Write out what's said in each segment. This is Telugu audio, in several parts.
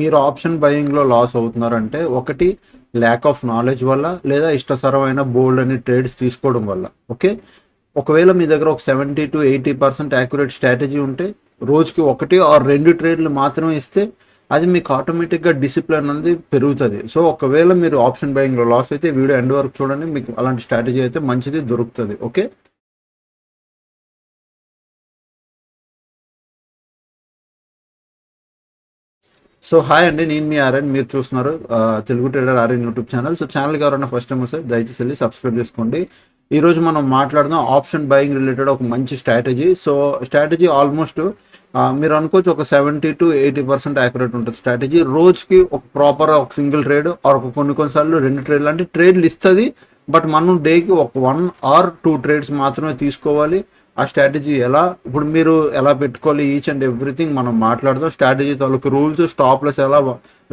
మీరు ఆప్షన్ బయింగ్లో లాస్ అవుతున్నారంటే ఒకటి ల్యాక్ ఆఫ్ నాలెడ్జ్ వల్ల, లేదా ఇష్టసరమైన బోల్డ్ అని ట్రేడ్స్ తీసుకోవడం వల్ల. ఓకే, ఒకవేళ మీ దగ్గర ఒక 70 to 80% యాక్యురేట్ స్ట్రాటజీ ఉంటే రోజుకి ఒకటి ఆర్ రెండు ట్రేడ్లు మాత్రమే ఇస్తే అది మీకు ఆటోమేటిక్గా డిసిప్లిన్ అనేది పెరుగుతుంది. సో ఒకవేళ మీరు ఆప్షన్ బయింగ్లో లాస్ అయితే వీడియో ఎండ్ వరకు చూడండి, మీకు అలాంటి స్ట్రాటజీ అయితే మంచిది దొరుకుతుంది. ఓకే, సో హాయ్ అండి, నేను మీ ఆర్ఎన్, మీరు చూస్తున్నారు Telugu trader RN YouTube channel. So ఛానల్కి ఎవరైనా ఫస్ట్ టైం వస్తే దయచేసి వెళ్ళి సబ్స్క్రైబ్ చేసుకోండి. ఈరోజు మనం మాట్లాడదాం ఆప్షన్ బయింగ్ రిలేటెడ్ ఒక మంచి స్ట్రాటజీ. సో స్ట్రాటజీ ఆల్మోస్ట్ మీరు అనుకోవచ్చు ఒక 70 to 80% యాక్యురేట్ ఉంటుంది స్ట్రాటజీ. రోజుకి ఒక ప్రాపర్ ఒక సింగిల్ ట్రేడ్ ఆర్ కొన్నిసార్లు రెండు ట్రేడ్లు అంటే ట్రేడ్లు ఇస్తుంది. బట్ మనం డేకి ఒక 1 or 2 ట్రేడ్స్ మాత్రమే తీసుకోవాలి. ఆ స్ట్రాటజీ ఎలా, ఇప్పుడు మీరు ఎలా పెట్టుకోవాలి, ఈచ్ అండ్ ఎవ్రీథింగ్ మనం మాట్లాడదాం. స్ట్రాటజీ తాలూకు రూల్స్, స్టాప్లెస్ ఎలా,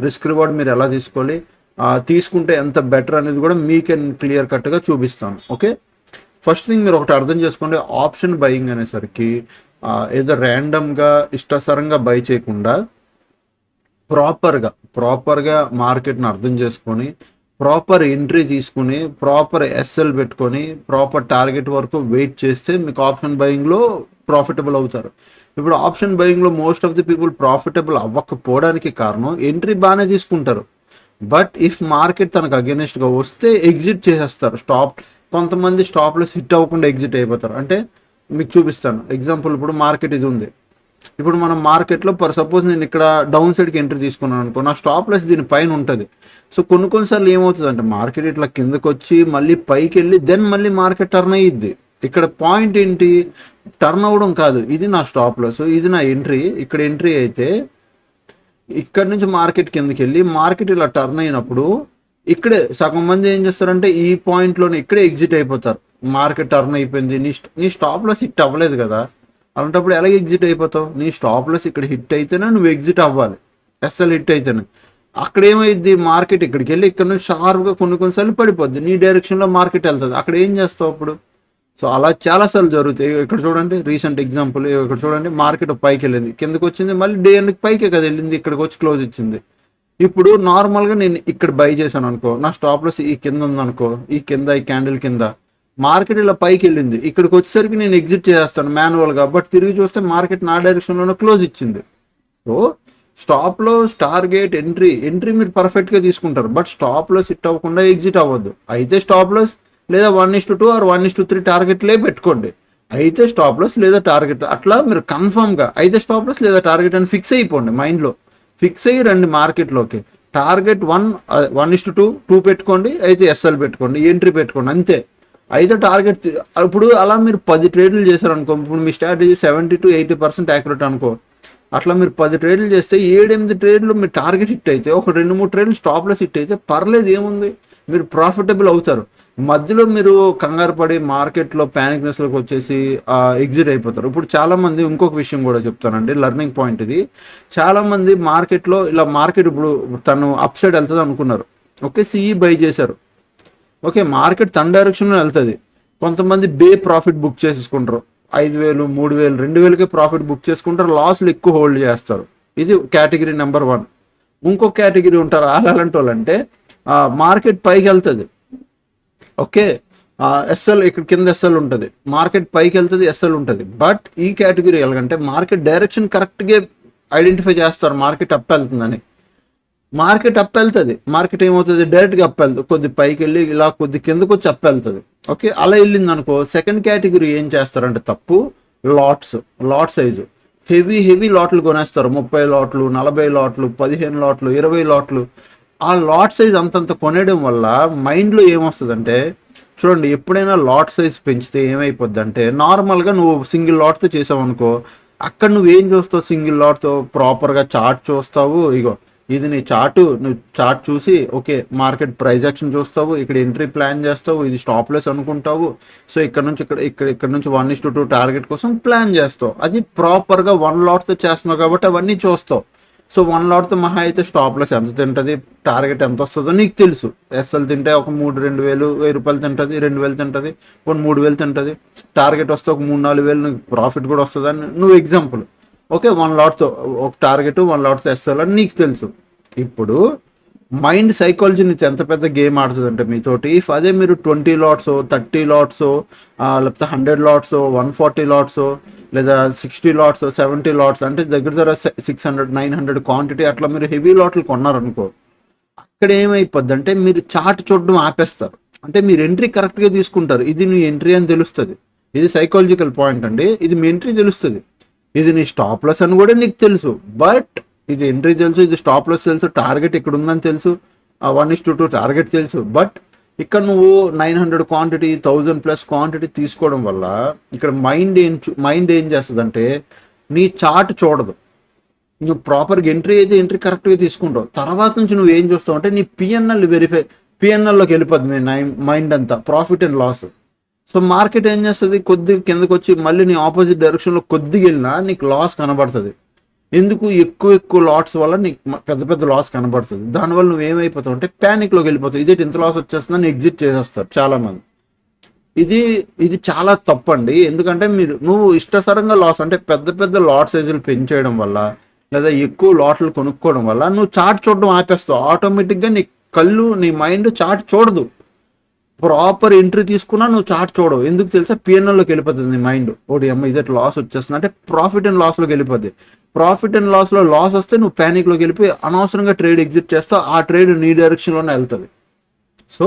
రిస్క్ రివార్డ్ మీరు ఎలా తీసుకోవాలి, తీసుకుంటే ఎంత బెటర్ అనేది కూడా మీకు క్లియర్ కట్గా చూపిస్తాను. ఓకే, ఫస్ట్ థింగ్ మీరు ఒకటి అర్థం చేసుకోండి, ఆప్షన్ బయింగ్ అనేసరికి ఏదో ర్యాండమ్గా ఇష్టసరంగా బై చేయకుండా ప్రాపర్గా మార్కెట్ని అర్థం చేసుకొని ప్రాపర్ ఎంట్రీ తీసుకుని ప్రాపర్ ఎస్ఎల్ పెట్టుకొని ప్రాపర్ టార్గెట్ వరకు వెయిట్ చేస్తే మీకు ఆప్షన్ బయింగ్లో ప్రాఫిటబుల్ అవుతారు. ఇప్పుడు ఆప్షన్ బయింగ్లో most of the people profitable అవ్వకపోవడానికి కారణం ఎంట్రీ బాగానే తీసుకుంటారు, బట్ ఇఫ్ మార్కెట్ తనకు అగెనిస్ట్గా వస్తే ఎగ్జిట్ చేసేస్తారు. కొంతమంది స్టాప్లెస్ హిట్ అవ్వకుండా ఎగ్జిట్ అయిపోతారు. అంటే మీకు చూపిస్తాను ఎగ్జాంపుల్. ఇప్పుడు మార్కెట్ ఇది ఉంది, ఇప్పుడు మనం మార్కెట్లో సపోజ్ నేను ఇక్కడ డౌన్ సైడ్కి ఎంట్రీ తీసుకున్నాను అనుకో, నా స్టాప్ లెస్ దీని పైన ఉంటుంది. సో కొన్నిసార్లు ఏమవుతుంది అంటే మార్కెట్ ఇట్లా కిందకు వచ్చి మళ్ళీ పైకి వెళ్ళి దెన్ మళ్ళీ మార్కెట్ టర్న్ అయ్యిద్ది. ఇక్కడ పాయింట్ ఏంటి, టర్న్ అవ్వడం కాదు, ఇది నా స్టాప్ లాస్, ఇది నా ఎంట్రీ. ఇక్కడ ఎంట్రీ అయితే ఇక్కడ నుంచి మార్కెట్ కిందకి వెళ్ళి మార్కెట్ ఇలా టర్న్ అయినప్పుడు ఇక్కడే సగం మంది ఏం చేస్తారంటే ఈ పాయింట్లోనే ఇక్కడే ఎగ్జిట్ అయిపోతారు. మార్కెట్ టర్న్ అయిపోయింది, నీ స్టాప్ లాస్ హిట్ అవ్వలేదు కదా, అలాంటప్పుడు ఎలాగ ఎగ్జిట్ అయిపోతావు? నీ స్టాప్ లాస్ ఇక్కడ హిట్ అయితేనే నువ్వు ఎగ్జిట్ అవ్వాలి, ఎస్ఎల్ హిట్ అయితేనే. అక్కడ ఏమైంది, మార్కెట్ ఇక్కడికి వెళ్ళి ఇక్కడ నుంచి షార్ప్గా కొన్నిసార్లు పడిపోద్ది, నీ డైరెక్షన్లో మార్కెట్ వెళ్తుంది, అక్కడ ఏం చేస్తావు అప్పుడు? సో అలా చాలాసార్లు జరుగుతాయి. ఇక్కడ చూడండి రీసెంట్ ఎగ్జాంపుల్, ఇక్కడ చూడండి మార్కెట్ పైకి వెళ్ళింది, కిందకి వచ్చింది, మళ్ళీ డే ఎండ్కి పైకే కదా వెళ్ళింది, ఇక్కడికి వచ్చి క్లోజ్ ఇచ్చింది. ఇప్పుడు నార్మల్గా నేను ఇక్కడ బై చేశాను అనుకో, నా స్టాప్ లాస్ ఈ కింద ఉందనుకో, ఈ క్యాండిల్ కింద మార్కెట్ ఇలా పైకి వెళ్ళింది, ఇక్కడికి వచ్చేసరికి నేను ఎగ్జిట్ చేస్తాను మాన్యువల్గా, బట్ తిరిగి చూస్తే మార్కెట్ నా డైరెక్షన్లోనే క్లోజ్ ఇచ్చింది. సో స్టాప్లో టార్గెట్ ఎంట్రీ మీరు పర్ఫెక్ట్గా తీసుకుంటారు, బట్ స్టాప్లో సిట్ అవ్వకుండా ఎగ్జిట్ అవ్వద్దు. అయితే స్టాప్ లాస్ లేదా 1:2 or 1:3 టార్గెట్లే పెట్టుకోండి. అయితే స్టాప్ లాస్ లేదా టార్గెట్ అట్లా మీరు కన్ఫర్మ్గా అయితే స్టాప్ లాస్ లేదా టార్గెట్ అని ఫిక్స్ అయిపోండి, మైండ్లో ఫిక్స్ అయ్యి రండి మార్కెట్లోకి. టార్గెట్ 1:2 పెట్టుకోండి, అయితే ఎస్ఎల్ పెట్టుకోండి, ఎంట్రీ పెట్టుకోండి, అంతే. అయితే టార్గెట్ ఇప్పుడు అలా మీరు 10 ట్రేడ్లు చేశారు అనుకో, ఇప్పుడు మీ స్ట్రాటజీ 70 to 80% యాక్యురేట్ అనుకో, అట్లా మీరు 10 ట్రేడ్లు చేస్తే 7-8 ట్రేడ్లు మీరు టార్గెట్ హిట్ అయితే, ఒక 2-3 ట్రేడ్లు స్టాప్లెస్ హిట్ అయితే పర్లేదు, ఏముంది, మీరు ప్రాఫిటబుల్ అవుతారు. మధ్యలో మీరు కంగారు పడి మార్కెట్లో ప్యానిక్నెస్లోకి వచ్చేసి ఎగ్జిట్ అయిపోతారు. ఇప్పుడు చాలామంది ఇంకొక విషయం కూడా చెప్తానండి, లర్నింగ్ పాయింట్ ఇది. చాలామంది మార్కెట్లో ఇలా మార్కెట్ ఇప్పుడు తను అప్ సైడ్ వెళ్తుంది అనుకున్నారు, ఓకే, సిఈ బై చేశారు, ఓకే, మార్కెట్ తన డైరెక్షన్లో వెళ్తుంది. కొంతమంది ప్రాఫిట్ బుక్ చేసుకుంటారు, 5,000, 3,000, 2,000కే ప్రాఫిట్ బుక్ చేసుకుంటారు, లాస్లు ఎక్కువ హోల్డ్ చేస్తారు. ఇది కేటగిరీ నెంబర్ 1. ఇంకో కేటగిరీ ఉంటారు అలాంటి వాళ్ళు, అంటే మార్కెట్ పైకి వెళ్తుంది, ఓకే, ఎస్ఎల్ ఇక్కడ కింద ఎస్ఎల్ ఉంటుంది, మార్కెట్ పైకి వెళ్తుంది, ఎస్ఎల్ ఉంటుంది, బట్ ఈ కేటగిరీ ఎలాగంటే మార్కెట్ డైరెక్షన్ కరెక్ట్గా ఐడెంటిఫై చేస్తారు, మార్కెట్ అప్ వెళ్తుందని. మార్కెట్ అప్ వెళ్తుంది, మార్కెట్ ఏమవుతుంది, డైరెక్ట్గా అప్ వెళ్తుంది, కొద్ది పైకి వెళ్ళి ఇలా కొద్ది కిందకు వచ్చి అప్ వెళ్తుంది, ఓకే, అలా వెళ్ళింది అనుకో. సెకండ్ కేటగిరీ ఏం చేస్తారంటే తప్పు, లాట్ సైజు హెవీ లాట్లు కొనేస్తారు, 30 లాట్లు, 40 లాట్లు, 15 లాట్లు, 20 లాట్లు. ఆ లాట్ సైజ్ అంతంత కొనేయడం వల్ల మైండ్లో ఏమొస్తుందంటే, చూడండి, ఎప్పుడైనా లాట్ సైజ్ పెంచితే ఏమైపోద్ది అంటే, నార్మల్గా నువ్వు సింగిల్ లాట్తో చేసావు అనుకో, అక్కడ నువ్వేం చూస్తావు, సింగిల్ లాట్తో ప్రాపర్గా చార్ట్ చూస్తావు, ఇగో ఇది నీ నువ్వు చార్ట్ చూసి ఓకే మార్కెట్ ప్రైస్ యాక్షన్ చూస్తావు, ఇక్కడ ఎంట్రీ ప్లాన్ చేస్తావు, ఇది స్టాప్ లెస్ అనుకుంటావు. సో ఇక్కడ నుంచి 1:2 టార్గెట్ కోసం ప్లాన్ చేస్తావు. అది ప్రాపర్గా 1 లాట్తో చేస్తున్నావు కాబట్టి అవన్నీ చూస్తావు. సో 1 లాట్తో మహా అయితే స్టాప్ లెస్ ఎంత తింటుంది, టార్గెట్ ఎంత వస్తుందో నీకు తెలుసు. ఎస్ఎల్ తింటే ఒక 2,000, 1,000 రూపాయలు తింటుంది, 2,000 తింటుంది, కొన్ని 3,000 తింటుంది. టార్గెట్ వస్తే ఒక 3,000-4,000 నీకు ప్రాఫిట్ కూడా వస్తుంది అని నువ్వు ఎగ్జాంపుల్, ఓకే, 1 లాట్తో ఒక టార్గెట్, 1 లాట్తో ఎస్ఎల్ అని నీకు తెలుసు. ఇప్పుడు మైండ్ సైకాలజీ నుంచి ఎంత పెద్ద గేమ్ ఆడుతుంది అంటే మీతోటి, ఇఫ్ అదే మీరు 20 లాట్స్ 30 లాట్స్ లేకపోతే 100 లాట్స్ 140 లాట్స్ లేదా 60 లాట్స్ 70 లాట్స్ అంటే దగ్గర దగ్గర 600 900 క్వాంటిటీ అట్లా మీరు హెవీ లాట్లు కొన్నారనుకో, అక్కడ ఏమైపోద్ది అంటే మీరు చార్ట్ చూడడం ఆపేస్తారు. అంటే మీరు ఎంట్రీ కరెక్ట్గా తీసుకుంటారు, ఇది నీ ఎంట్రీ అని తెలుస్తుంది. ఇది సైకాలజికల్ పాయింట్ అండి, ఇది మీ ఎంట్రీ తెలుస్తుంది. ఇది నీ స్టాప్ లాస్ అని కూడా నీకు తెలుసు, బట్ ఇది ఎంట్రీ తెలుసు, ఇది స్టాప్ లాస్ తెలుసు, టార్గెట్ ఇక్కడ ఉందని తెలుసు, 1:2 టార్గెట్ తెలుసు. బట్ ఇక్కడ నువ్వు 900 క్వాంటిటీ 1000+ క్వాంటిటీ తీసుకోవడం వల్ల ఇక్కడ మైండ్ ఏం చేస్తుంది, నీ చార్ట్ చూడదు. నువ్వు ప్రాపర్గా ఎంట్రీ అయితే ఎంట్రీ కరెక్ట్గా తీసుకుంటావు. తర్వాత నుంచి నువ్వు ఏం చూస్తావు అంటే నీ పిఎన్ఎల్ పిఎన్ఎల్లోకి వెళ్ళిపోద్ది మీ మైండ్ అంతా, profit and loss. So market ఏం చేస్తుంది, కొద్దిగా కిందకు వచ్చి మళ్ళీ నీ ఆపోజిట్ డైరెక్షన్లో కొద్దిగా వెళ్ళినా నీకు లాస్ కనబడుతుంది. ఎందుకు, ఎక్కువ లాట్స్ వల్ల నీకు పెద్ద పెద్ద లాస్ కనబడుతుంది. దానివల్ల నువ్వు ఏమైపోతావు అంటే ప్యానిక్లోకి వెళ్ళిపోతావు. ఇదే ఇంత లాస్ వచ్చేస్తుందని ఎగ్జిట్ చేసేస్తారు చాలామంది. ఇది చాలా తప్పండి. ఎందుకంటే నువ్వు ఇష్టసరంగా లాస్ అంటే పెద్ద లాట్ సైజులు పెంచేయడం వల్ల లేదా ఎక్కువ లాట్లు కొనుక్కోవడం వల్ల నువ్వు చార్ట్ చూడడం ఆపేస్తావు. ఆటోమేటిక్గా నీ కళ్ళు నీ మైండ్ చార్ట్ చూడదు. ప్రాపర్ ఎంట్రీ తీసుకున్నా నువ్వు చార్ట్ చూడవు. ఎందుకు తెలుసా, పిఎన్ఎల్లోకి వెళ్ళిపోతుంది నీ మైండ్. ఒకటి అమ్మ ఇదే లాస్ వచ్చేస్తుంది అంటే ప్రాఫిట్ అండ్ లాస్లోకి వెళ్ళిపోద్ది. ప్రాఫిట్ అండ్ లాస్లో లాస్ వస్తే నువ్వు ప్యానిక్లోకి వెళ్ళిపోయి అనవసరంగా ట్రేడ్ ఎగ్జిట్ చేస్తావు. ఆ ట్రేడ్ నీ డైరెక్షన్లోనే వెళ్తుంది. సో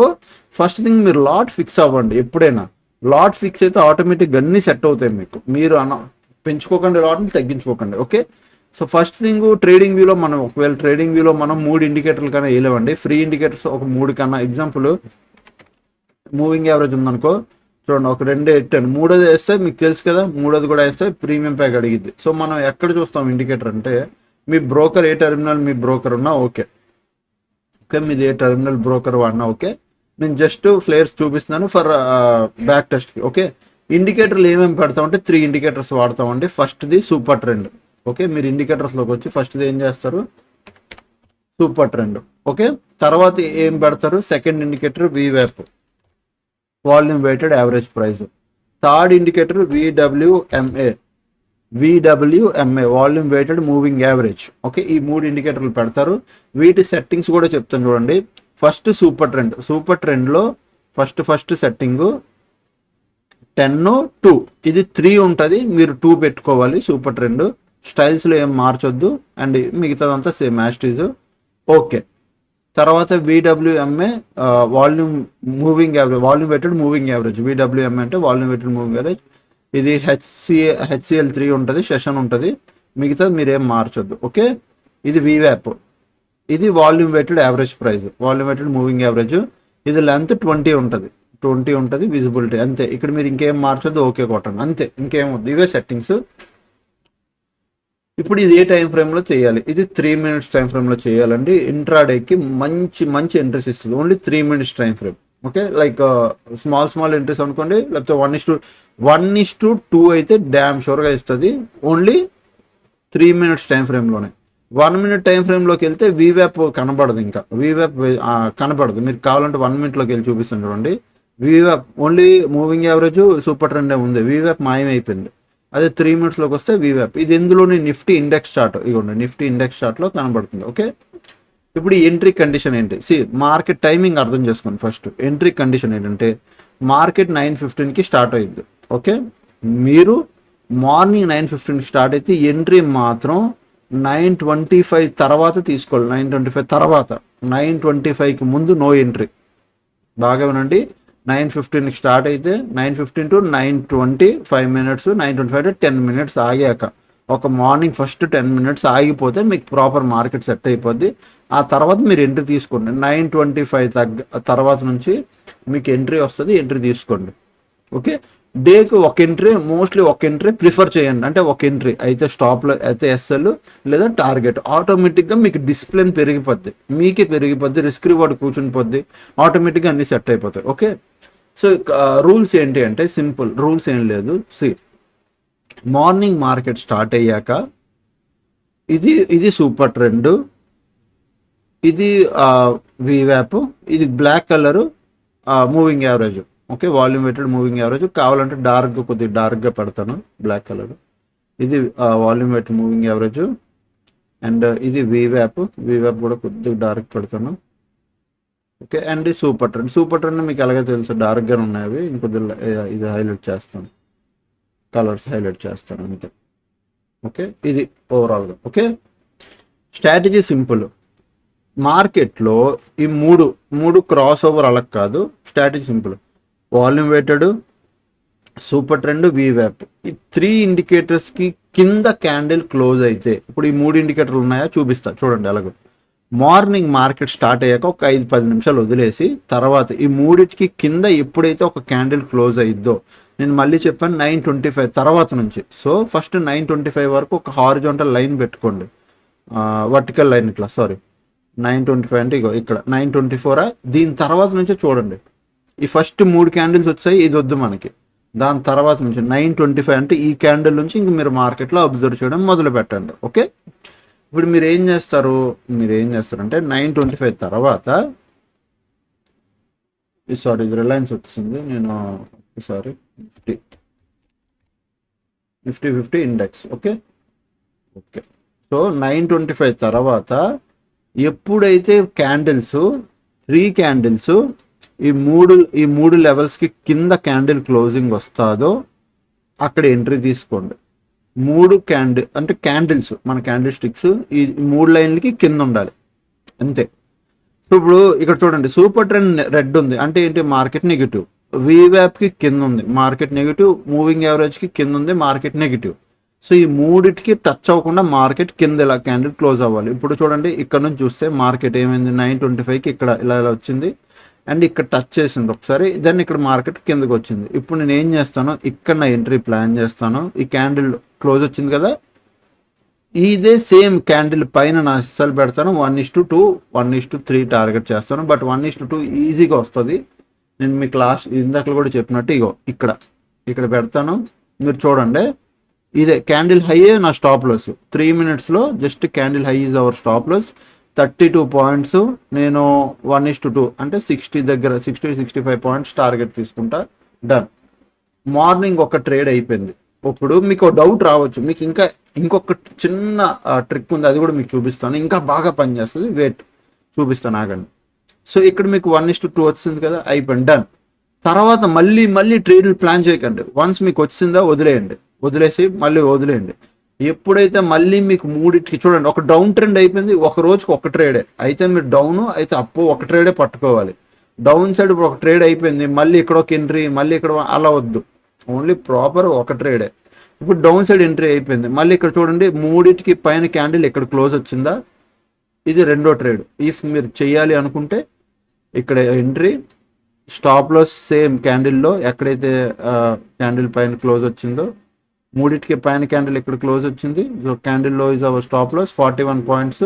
ఫస్ట్ థింగ్ మీరు లాట్ ఫిక్స్ అవ్వండి. ఎప్పుడైనా లాట్ ఫిక్స్ అయితే ఆటోమేటిక్గా అన్నీ సెట్ అవుతాయి మీకు. మీరు పెంచుకోకండి, లాట్ని తగ్గించుకోకండి. Okay, so first thing trading వ్యూలో మనం ఒకవేళ ట్రేడింగ్ వ్యూలో మనం 3 ఇండికేటర్ల కన్నా వేయలేవండి. ఫ్రీ ఇండికేటర్స్ ఒక 3 కన్నా. ఎగ్జాంపుల్ మూవింగ్ యావరేజ్ ఉందనుకో, చూడండి ఒక 2 ఎట్టాను, 3ది వేస్తే మీకు తెలుసు కదా, 3ది కూడా వేస్తే ప్రీమియం ప్యాక్ అడిగిద్ది. సో మనం ఎక్కడ చూస్తాం ఇండికేటర్ అంటే, మీ బ్రోకర్ ఏ టెర్మినల్ మీ బ్రోకర్ ఉన్నా ఓకే, మీది ఏ టెర్మినల్ బ్రోకర్ వాడినా ఓకే. నేను జస్ట్ ఫ్లేయర్స్ చూపిస్తున్నాను ఫర్ బ్యాక్ టెస్ట్కి. ఓకే, ఇండికేటర్లు ఏమేమి పెడతామంటే 3 ఇండికేటర్స్ వాడతామండి. ఫస్ట్ది సూపర్ ట్రెండ్. ఓకే, మీరు ఇండికేటర్స్లోకి వచ్చి ఫస్ట్ది ఏం చేస్తారు, సూపర్ ట్రెండ్. ఓకే, తర్వాత ఏం పెడతారు, second indicator VWAP, volume weighted average price. Third indicator VWMA, volume weighted moving average. Okay, ఈ 3 ఇండికేటర్లు పెడతారు. వీటి సెట్టింగ్స్ కూడా చెప్తాను చూడండి. ఫస్ట్ సూపర్ ట్రెండ్లో ఫస్ట్ సెట్టింగ్ 10-2, ఇది 3 ఉంటుంది, మీరు 2 పెట్టుకోవాలి. సూపర్ ట్రెండ్ స్టైల్స్లో ఏం మార్చొద్దు, అండ్ మిగతాదంతా సేమ్ యాస్టీజ్. ఓకే, తర్వాత VWMA volume moving average, volume weighted moving average. VWMA అంటే వాల్యూమ్ వెయిటెడ్ మూవింగ్ యావరేజ్. ఇది HCL3 ఉంటుంది, సెషన్ ఉంటుంది, మిగతా మీరేం మార్చొద్దు. ఓకే, ఇది VWAP, ఇది volume weighted average price, volume weighted moving average. ఇది లెంత్ 20 ఉంటుంది, విజిబిలిటీ అంతే. ఇక్కడ మీరు ఇంకేం మార్చొద్దు, ఓకే కొట్టండి అంతే, ఇంకేమొద్దు. ఇవే సెట్టింగ్స్. ఇప్పుడు ఇది ఏ టైం ఫ్రేమ్లో చేయాలి, ఇది 3 minutes టైం ఫ్రేమ్లో చేయాలండి. ఇంట్రాడేకి మంచి ఎంట్రీస్ ఇస్తుంది, only 3 minutes time frame. Okay, like small entries అనుకోండి, లేకపోతే 1:2 అయితే డ్యామ్ షూర్గా ఇస్తుంది, ఓన్లీ 3 minutes టైం ఫ్రేమ్లోనే. 1 minute టైం ఫ్రేమ్లోకి వెళ్తే VWAP కనబడదు, ఇంకా VWAP కనబడదు. మీరు కావాలంటే 1 minuteలోకి వెళ్ళి చూపిస్తాను చూడండి. VWAP only moving average super ట్రెండే ఉంది, VWAP మాయమైపోయింది. అదే 3 minutesలోకి వస్తే VWAP. ఇది ఎందులోని నిఫ్టీ ఇండెక్స్ చార్ట్, ఇవ్వండి నిఫ్టీ ఇండెక్స్ చార్ట్లో కనబడుతుంది. ఓకే, ఇప్పుడు ఈ ఎంట్రీ కండిషన్ ఏంటి, మార్కెట్ టైమింగ్ అర్థం చేసుకోండి. ఫస్ట్ ఎంట్రీ కండిషన్ ఏంటంటే, మార్కెట్ 9:15కి స్టార్ట్ అయ్యింది. ఓకే, మీరు మార్నింగ్ 9:15కి స్టార్ట్ అయితే ఎంట్రీ మాత్రం 9:25 తర్వాత తీసుకోవాలి. 9:25 తర్వాత, 9:25కి ముందు నో ఎంట్రీ. బాగా వినండి, 9:15కి స్టార్ట్ అయితే 9:15 to 9:20 5 minutes, 9:25 to 10 minutes ఆగాక, ఒక మార్నింగ్ ఫస్ట్ 10 minutes ఆగిపోతే మీకు ప్రాపర్ మార్కెట్ సెట్ అయిపోద్ది. ఆ తర్వాత మీరు ఎంట్రీ తీసుకోండి. 9:25 తర్వాత నుంచి మీకు ఎంట్రీ వస్తుంది, ఎంట్రీ తీసుకోండి. ఓకే, డేకి ఒక ఎంట్రీ, మోస్ట్లీ ఒక ఎంట్రీ ప్రిఫర్ చేయండి. అంటే ఒక ఎంట్రీ అయితే స్టాప్లో అయితే SL లేదా టార్గెట్. ఆటోమేటిక్గా మీకు డిసిప్లిన్ పెరిగిపోద్ది, మీకే పెరిగిపోద్ది, రిస్క్ రివార్డ్ కూర్చుని పోద్ది, ఆటోమేటిక్గా అన్నీ సెట్ అయిపోతాయి. ఓకే, సో రూల్స్ ఏంటి అంటే సింపుల్, రూల్స్ ఏం లేదు. మార్నింగ్ మార్కెట్ స్టార్ట్ అయ్యాక ఇది సూపర్ ట్రెండ్, ఇది VWAP, ఇది black colour moving average. Okay, volume weighted moving average. కావాలంటే కొద్దిగా డార్క్గా పెడతాను బ్లాక్ కలర్. ఇది volume weighted moving average, and ఇది వీవ్యాప్ కూడా కొద్దిగా డార్క్ పెడతాను. ఓకే, అండ్ సూపర్ ట్రెండ్ మీకు ఎలాగో తెలుసు, డార్క్గా ఉన్నాయి అవి, ఇంకొద్దిగా ఇది హైలైట్ చేస్తాను, కలర్స్ హైలైట్ చేస్తాను అంతే. ఓకే, ఇది ఓవరాల్గా. Okay, strategy simple. మార్కెట్లో ఈ మూడు క్రాస్ ఓవర్ అలా కాదు, strategy simple. Volume weighted, super trend, వీవ్యాప్, ఈ 3 ఇండికేటర్స్కి కింద క్యాండిల్ క్లోజ్ అయితే, ఇప్పుడు ఈ 3 ఇండికేటర్లు ఉన్నాయా చూపిస్తా చూడండి ఎలాగో. మార్నింగ్ మార్కెట్ స్టార్ట్ అయ్యాక ఒక 5-10 నిమిషాలు వదిలేసి తర్వాత ఈ మూడిటికి కింద ఎప్పుడైతే ఒక క్యాండిల్ క్లోజ్ అయిద్దో, నేను మళ్ళీ చెప్పాను 9:25 తర్వాత నుంచి. సో ఫస్ట్ 9:25 వరకు ఒక హారిజాంటల్ లైన్ పెట్టుకోండి, వర్టికల్ లైన్ ఇట్లా, సారీ 9:25 అంటే ఇగో ఇక్కడ 9:24. దీని తర్వాత నుంచే చూడండి, ఈ ఫస్ట్ 3 క్యాండిల్స్ వచ్చాయి, ఇది వద్దు మనకి. దాని తర్వాత నుంచి 9:25 అంటే ఈ క్యాండిల్ నుంచి ఇంక మీరు మార్కెట్లో అబ్జర్వ్ చేయడం మొదలు పెట్టండి. ఓకే, ఇప్పుడు మీరు ఏం చేస్తారంటే 9:25 తర్వాత, సారీ ఇది రిలయన్స్ వచ్చింది, నేను sorry Nifty 50 index. Okay, so 9:25 తర్వాత ఎప్పుడైతే క్యాండిల్స్ 3 క్యాండిల్స్ ఈ మూడు లెవెల్స్కి కింద క్యాండిల్ క్లోజింగ్ వస్తుందో అక్కడ ఎంట్రీ తీసుకోండి. 3 అంటే క్యాండిల్స్, మన క్యాండిల్ స్టిక్స్ ఈ 3 లైన్లకి కింద ఉండాలి అంతే. సో ఇప్పుడు ఇక్కడ చూడండి, సూపర్ ట్రెండ్ రెడ్ ఉంది అంటే ఏంటి, మార్కెట్ నెగిటివ్. వీవ్యాప్కి కింద ఉంది, మార్కెట్ నెగిటివ్. మూవింగ్ యావరేజ్కి కింద ఉంది, మార్కెట్ నెగిటివ్. సో ఈ మూడిటికి టచ్ అవ్వకుండా మార్కెట్ కింద ఇలా క్యాండిల్ క్లోజ్ అవ్వాలి. ఇప్పుడు చూడండి, ఇక్కడ నుంచి చూస్తే మార్కెట్ ఏమైంది, 9:25కి ఇక్కడ ఇలా వచ్చింది అండ్ ఇక్కడ టచ్ చేసింది ఒకసారి, దాన్ని ఇక్కడ మార్కెట్ కిందకి వచ్చింది. ఇప్పుడు నేను ఏం చేస్తాను, ఇక్కడ నా ఎంట్రీ ప్లాన్ చేస్తాను. ఈ క్యాండిల్ క్లోజ్ వచ్చింది కదా, ఇదే సేమ్ క్యాండిల్ పైన నా ఎస్ఎల్ పెడతాను. 1:2, 1:3 టార్గెట్ చేస్తాను. బట్ 1:2 ఈజీగా వస్తుంది. నేను మీకు ఇందాక కూడా చెప్పినట్టు ఇగో ఇక్కడ పెడతాను. మీరు చూడండి, ఇదే క్యాండిల్ హైయే నా స్టాప్ లాస్. 3 minutesలో just candle high is our stop loss. 32 points. నేను 1:2 అంటే 60-65 పాయింట్స్ టార్గెట్ తీసుకుంటా. డన్. మార్నింగ్ ఒక ట్రేడ్ అయిపోయింది. ఇప్పుడు మీకు డౌట్ రావచ్చు, మీకు ఇంకొక చిన్న ట్రిక్ ఉంది, అది కూడా మీకు చూపిస్తాను, ఇంకా బాగా పనిచేస్తుంది. వెయిట్ చూపిస్తాను, ఆగండి. సో ఇక్కడ మీకు 1:2 వచ్చింది కదా, అయిపోయింది, డన్. తర్వాత మళ్ళీ ట్రేడ్లు ప్లాన్ చేయకండి. వన్స్ మీకు వచ్చిందా వదిలేయండి. ఎప్పుడైతే మళ్ళీ మీకు మూడింటికి చూడండి, ఒక డౌన్ ట్రెండ్ అయిపోయింది, ఒక రోజుకి ఒక ట్రేడే అయితే మీరు డౌన్ అయితే అప్పు ఒక ట్రేడే పట్టుకోవాలి. డౌన్ సైడ్ ఇప్పుడు ఒక ట్రేడ్ అయిపోయింది, మళ్ళీ ఇక్కడ ఒక ఎంట్రీ, మళ్ళీ ఇక్కడ అలా వద్దు, ఓన్లీ ప్రాపర్ ఒక ట్రేడే. ఇప్పుడు డౌన్ సైడ్ ఎంట్రీ అయిపోయింది, మళ్ళీ ఇక్కడ చూడండి మూడింటికి పైన క్యాండిల్ ఇక్కడ క్లోజ్ వచ్చిందా, ఇది రెండో ట్రేడ్. ఇఫ్ మీరు చేయాలి అనుకుంటే ఇక్కడ ఎంట్రీ, స్టాప్ లాస్ సేమ్ క్యాండిల్లో ఎక్కడైతే క్యాండిల్ పైన క్లోజ్ వచ్చిందో మూడింటికి పైన క్యాండిల్ ఇక్కడ క్లోజ్ వచ్చింది. So candle low is our stop loss 41 points.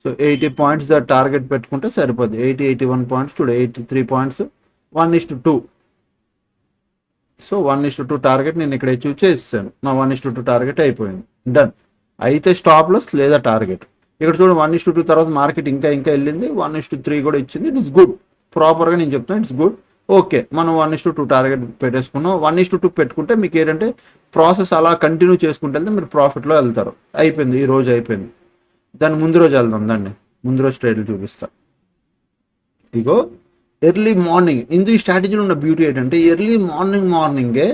So 80 points target పెట్టుకుంటే సరిపోద్ది. 81 పాయింట్స్ చూడ 83 పాయింట్స్, 1:2. సో 1:2 టార్గెట్ నేను ఇక్కడ అచీవ్ చేసాను. నా 1:2 టార్గెట్ అయిపోయింది, డన్. అయితే స్టాప్ లాస్ లేదా టార్గెట్ ఇక్కడ చూడండి, 1:2 తర్వాత మార్కెట్ ఇంకా వెళ్ళింది, 1:3 కూడా ఇచ్చింది. ఇట్స్ గుడ్, ప్రాపర్గా నేను చెప్తాను, ఇట్స్ గుడ్. ఓకే, మనం 1:2 టార్గెట్ పెట్టేసుకున్నాం. 1:2 పెట్టుకుంటే మీకు ఏంటంటే ప్రాసెస్ అలా కంటిన్యూ చేసుకుంటే వెళ్తే మీరు ప్రాఫిట్లో వెళ్తారు. అయిపోయింది, ఈ రోజు అయిపోయింది. దాని ముందు రోజు వెళ్దాం, ముందు రోజు ట్రేడ్లు చూపిస్తా. ఇగో ఎర్లీ మార్నింగ్, ఈ స్ట్రాటజీలో ఉన్న బ్యూటీ ఏంటంటే ఎర్లీ మార్నింగే